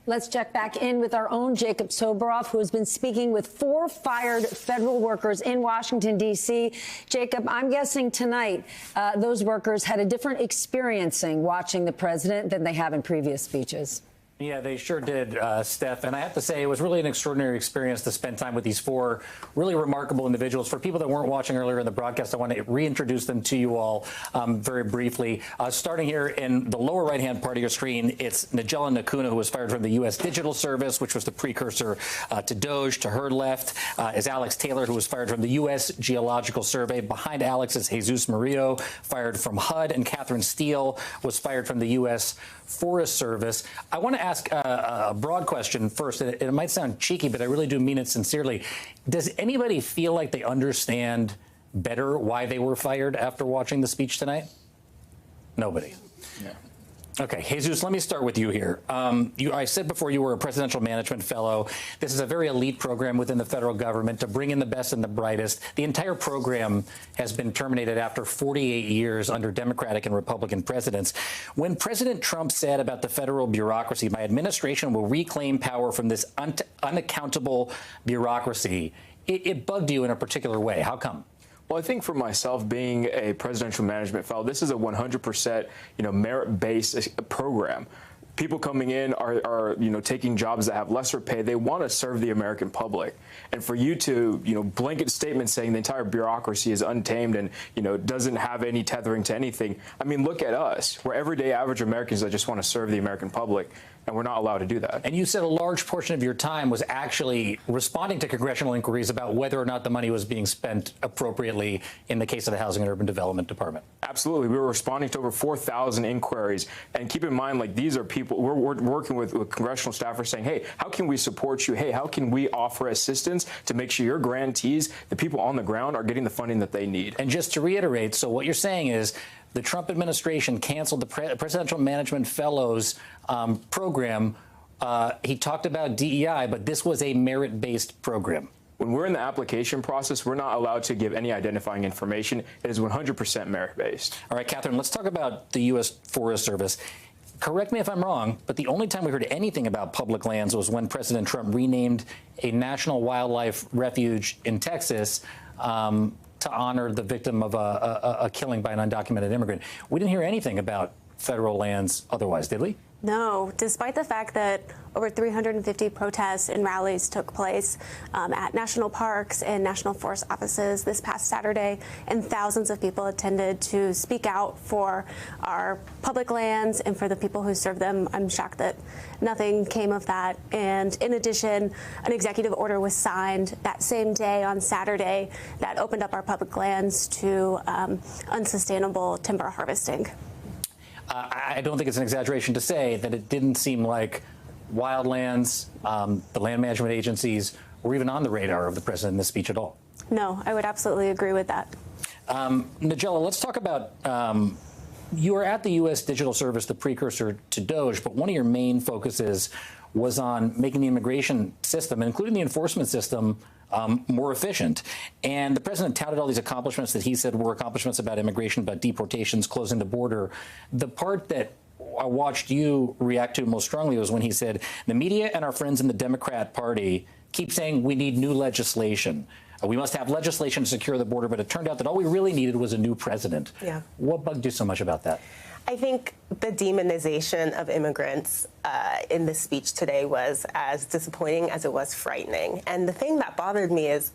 Let's check back in with our own Jacob Soboroff, who has been speaking with 4 fired federal workers in Washington, D.C. Jacob, I'm guessing tonight those workers had a different experiencing watching the president than they have in previous speeches. Yeah, they sure did, Steph. And I have to say, it was really an extraordinary experience to spend time with these 4 really remarkable individuals. For people that weren't watching earlier in the broadcast, I want to reintroduce them to you all very briefly. Starting here in the lower right-hand part of your screen, it's Nigella Nacuna, who was fired from the U.S. Digital Service, which was the precursor to DOGE. To her left is Alex Taylor, who was fired from the U.S. Geological Survey. Behind Alex is Jesus Murillo, fired from HUD, and Catherine Steele was fired from the U.S. Forest Service. I want to ask a broad question first. It might sound cheeky, but I really do mean it sincerely. Does anybody feel like they understand better why they were fired after watching the speech tonight? Nobody. Yeah. Okay, Jesus, let me start with you here. I said before you were a presidential management fellow. This is a very elite program within the federal government to bring in the best and the brightest. The entire program has been terminated after 48 years under Democratic and Republican presidents. When President Trump said about the federal bureaucracy, my administration will reclaim power from this unaccountable bureaucracy, it bugged you in a particular way. How come? Well, I think for myself, being a presidential management fellow, this is a 100%, merit-based program. People coming in are taking jobs that have lesser pay. They want to serve the American public. And for you to, blanket statements saying the entire bureaucracy is untamed and, doesn't have any tethering to anything. I mean, look at us. We're everyday average Americans that just want to serve the American public, and we're not allowed to do that. And you said a large portion of your time was actually responding to congressional inquiries about whether or not the money was being spent appropriately in the case of the Housing and Urban Development Department. Absolutely. We were responding to over 4,000 inquiries. And keep in mind, these are people, we're working with congressional staffers saying, hey, how can we support you? Hey, how can we offer assistance to make sure your grantees, the people on the ground, are getting the funding that they need? And just to reiterate, so what you're saying is the Trump administration canceled the Presidential Management Fellows program. He talked about DEI, but this was a merit-based program. When we're in the application process, we're not allowed to give any identifying information. It is 100% merit-based. All right, Catherine, let's talk about the U.S. Forest Service. Correct me if I'm wrong, but the only time we heard anything about public lands was when President Trump renamed a national wildlife refuge in Texas to honor the victim of a killing by an undocumented immigrant. We didn't hear anything about federal lands otherwise, did we? No, despite the fact that over 350 protests and rallies took place at national parks and national forest offices this past Saturday, and thousands of people attended to speak out for our public lands and for the people who serve them. I'm shocked that nothing came of that. And in addition, an executive order was signed that same day on Saturday that opened up our public lands to unsustainable timber harvesting. I don't think it's an exaggeration to say that it didn't seem like wildlands, the land management agencies, were even on the radar of the president in this speech at all. No, I would absolutely agree with that. Nigella, let's talk about, you were at the U.S. Digital Service, the precursor to DOGE, but one of your main focuses was on making the immigration system, including the enforcement system, more efficient. And the president touted all these accomplishments that he said were accomplishments about immigration, about deportations, closing the border. The part that I watched you react to most strongly was when he said, the media and our friends in the Democrat Party keep saying we need new legislation. We must have legislation to secure the border, but it turned out that all we really needed was a new president. Yeah. What bugged you so much about that? I think the demonization of immigrants in this speech today was as disappointing as it was frightening. And the thing that bothered me is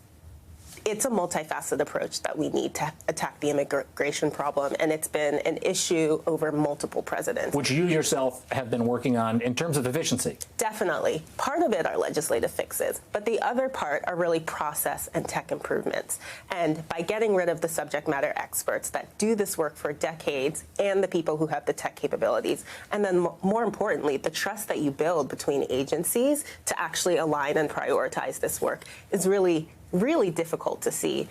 it's a multifaceted approach that we need to attack the immigration problem, and it's been an issue over multiple presidents. Which you yourself have been working on in terms of efficiency. Definitely. Part of it are legislative fixes, but the other part are really process and tech improvements. And by getting rid of the subject matter experts that do this work for decades and the people who have the tech capabilities, and then more importantly, the trust that you build between agencies to actually align and prioritize this work is really difficult to see.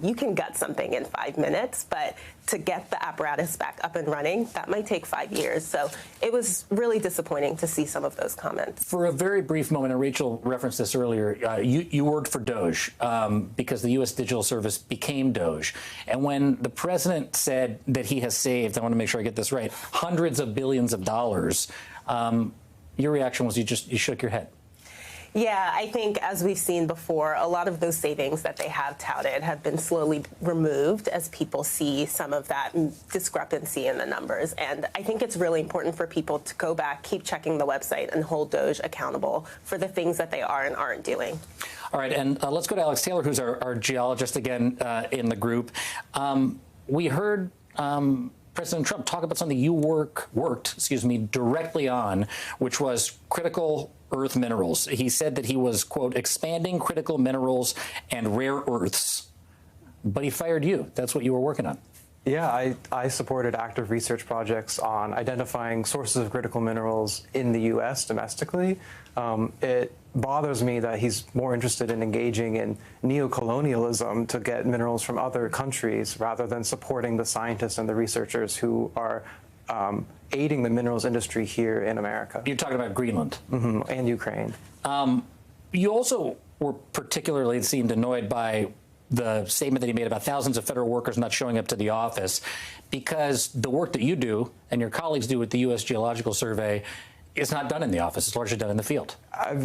You can gut something in 5 minutes, but to get the apparatus back up and running, that might take 5 years. So it was really disappointing to see some of those comments. For a very brief moment, and Rachel referenced this earlier, you worked for DOGE because the U.S. Digital Service became DOGE. And when the president said that he has saved, I want to make sure I get this right, hundreds of billions of dollars, your reaction was you shook your head. Yeah, I think as we've seen before, a lot of those savings that they have touted have been slowly removed as people see some of that discrepancy in the numbers. And I think it's really important for people to go back, keep checking the website, and hold DOGE accountable for the things that they are and aren't doing. All right, and let's go to Alex Taylor, who's our geologist again in the group. We heard President Trump talk about something you worked directly on, which was critical earth minerals. He said that he was, quote, expanding critical minerals and rare earths, but he fired you. That's what you were working on. Yeah, I supported active research projects on identifying sources of critical minerals in the U.S. domestically. It bothers me that he's more interested in engaging in neocolonialism to get minerals from other countries rather than supporting the scientists and the researchers who are aiding the minerals industry here in America. You're talking about Greenland. Mm-hmm, and Ukraine. You also were particularly, it seemed, annoyed by the statement that he made about thousands of federal workers not showing up to the office because the work that you do and your colleagues do with the U.S. Geological Survey is not done in the office. It's largely done in the field.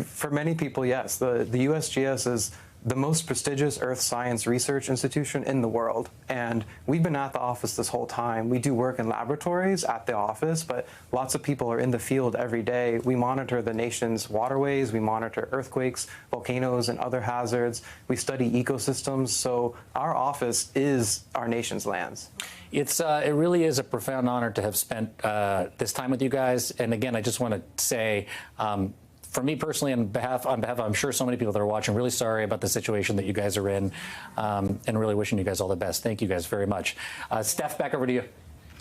For many people, yes. The USGS is the most prestigious earth science research institution in the world. And we've been at the office this whole time. We do work in laboratories at the office, but lots of people are in the field every day. We monitor the nation's waterways. We monitor earthquakes, volcanoes, and other hazards. We study ecosystems. So our office is our nation's lands. It really is a profound honor to have spent this time with you guys. And again, I just want to say, for me personally, on behalf of, I'm sure so many people that are watching, really sorry about the situation that you guys are in, and really wishing you guys all the best. Thank you guys very much. Steph, back over to you.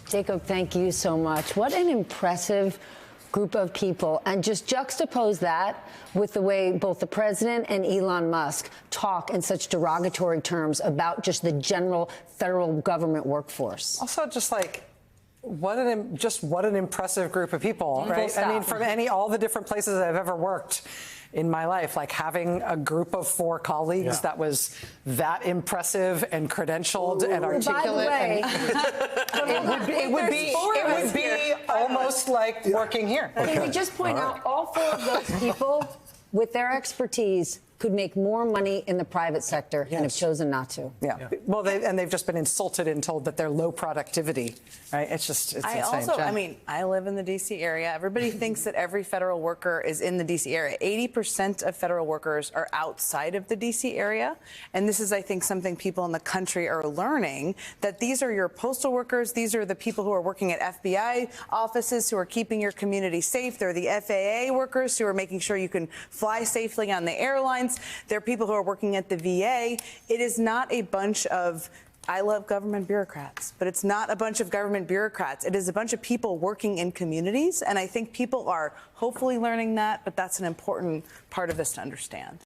Jacob, thank you so much. What an impressive group of people. And just juxtapose that with the way both the president and Elon Musk talk in such derogatory terms about just the general federal government workforce. Also, just like, what an impressive group of people, right? I mean, from all the different places I've ever worked in my life, like having a group of 4 colleagues that was that impressive and credentialed and articulate. By the way, it would be almost like working here. Can we just point out all 4 of those people with their expertise could make more money in the private sector and have chosen not to. Yeah. Well, they've just been insulted and told that they're low productivity, right? It's insane. I mean, I live in the D.C. area. Everybody thinks that every federal worker is in the D.C. area. 80% of federal workers are outside of the D.C. area. And this is, I think, something people in the country are learning, that these are your postal workers. These are the people who are working at FBI offices who are keeping your community safe. They're the FAA workers who are making sure you can fly safely on the airlines. There are people who are working at the VA. It is not a bunch of, I love government bureaucrats, but it's not a bunch of government bureaucrats. It is a bunch of people working in communities. And I think people are hopefully learning that, but that's an important part of this to understand.